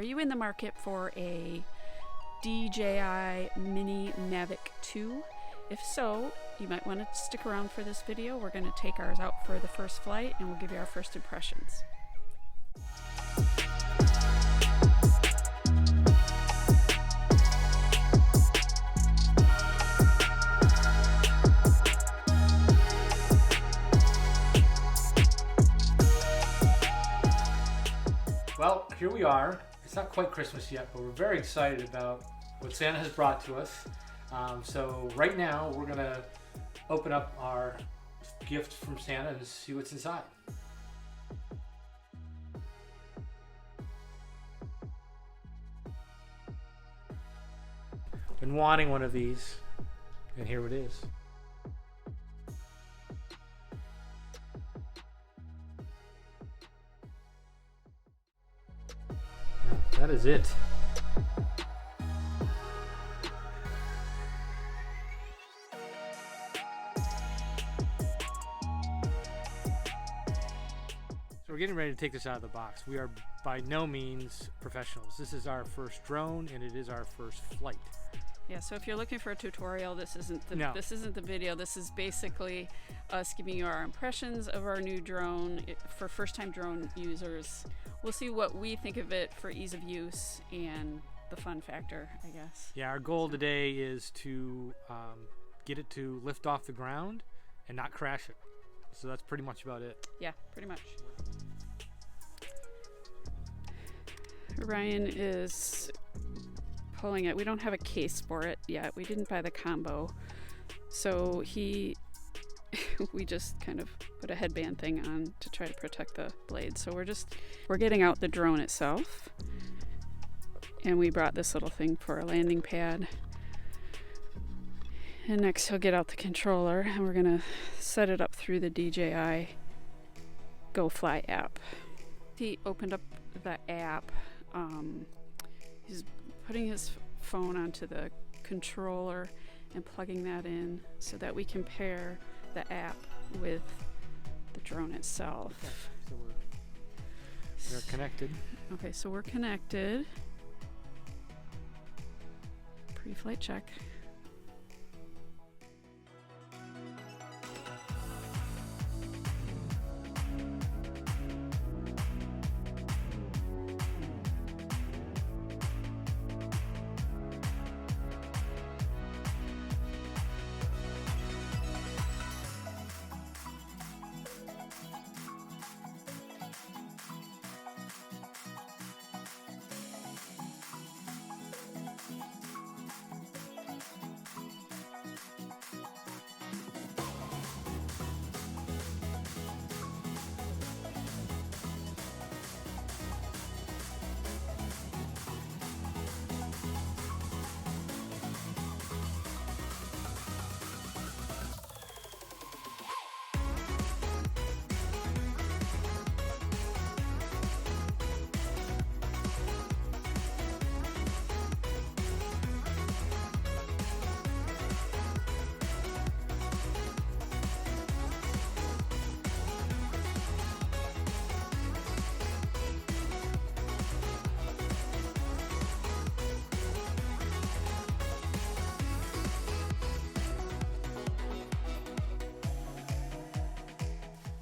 Are you in the market for a DJI Mini Mavic 2? If so, you might want to stick around for this video. We're going to take ours out for the first flight and we'll give you our first impressions. Well, here we are. It's not quite Christmas yet, but we're very excited about what Santa has brought to us. So right now, we're gonna open up our gift from Santa and see what's inside. Been wanting one of these, and here it is. That is it. So we're getting ready to take this out of the box. We are by no means professionals. This is our first drone and it is our first flight. Yeah, so if you're looking for a tutorial, this isn't the video. This is basically us giving you our impressions of our new drone for first-time drone users. We'll see what we think of it for ease of use and the fun factor, I guess. Yeah, our goal today is to get it to lift off the ground and not crash it. So that's pretty much about it. Yeah, pretty much. Ryan is pulling it. We don't have a case for it yet. We didn't buy the combo. So we just kind of put a headband thing on to try to protect the blade. So we're getting out the drone itself. And we brought this little thing for a landing pad. And next he'll get out the controller and we're gonna set it up through the DJI Fly App. He opened up the app. He's putting his phone onto the controller and plugging that in so that we can pair the app with the drone itself. Okay, so we're connected. Okay, so we're connected. Pre-flight check.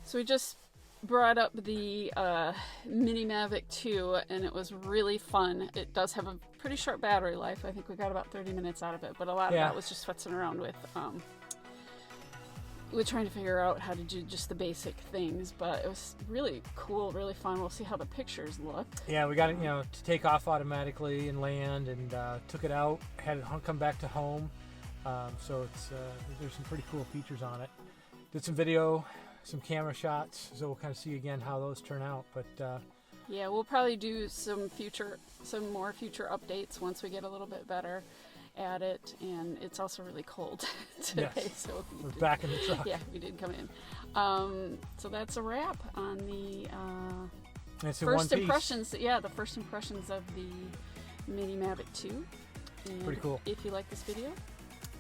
So we just brought up the Mini Mavic 2 and it was really fun. It does have a pretty short battery life. I think we got about 30 minutes out of it, but a lot of that was just futzing around with we're trying to figure out how to do just the basic things, but it was really cool, really fun. We'll see how the pictures look. Yeah, we got it, to take off automatically and land, and took it out, had it come back to home. So there's some pretty cool features on it. Did some video, some camera shots, so we'll kind of see again how those turn out. But yeah, we'll probably do some more future updates once we get a little bit better at it. And it's also really cold today, so we're back in the truck. Yeah, we did come in. So that's a wrap on the first impressions. Yeah, the first impressions of the Mini Mavic 2. And pretty cool. If you like this video,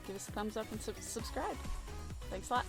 give us a thumbs up and subscribe. Thanks a lot.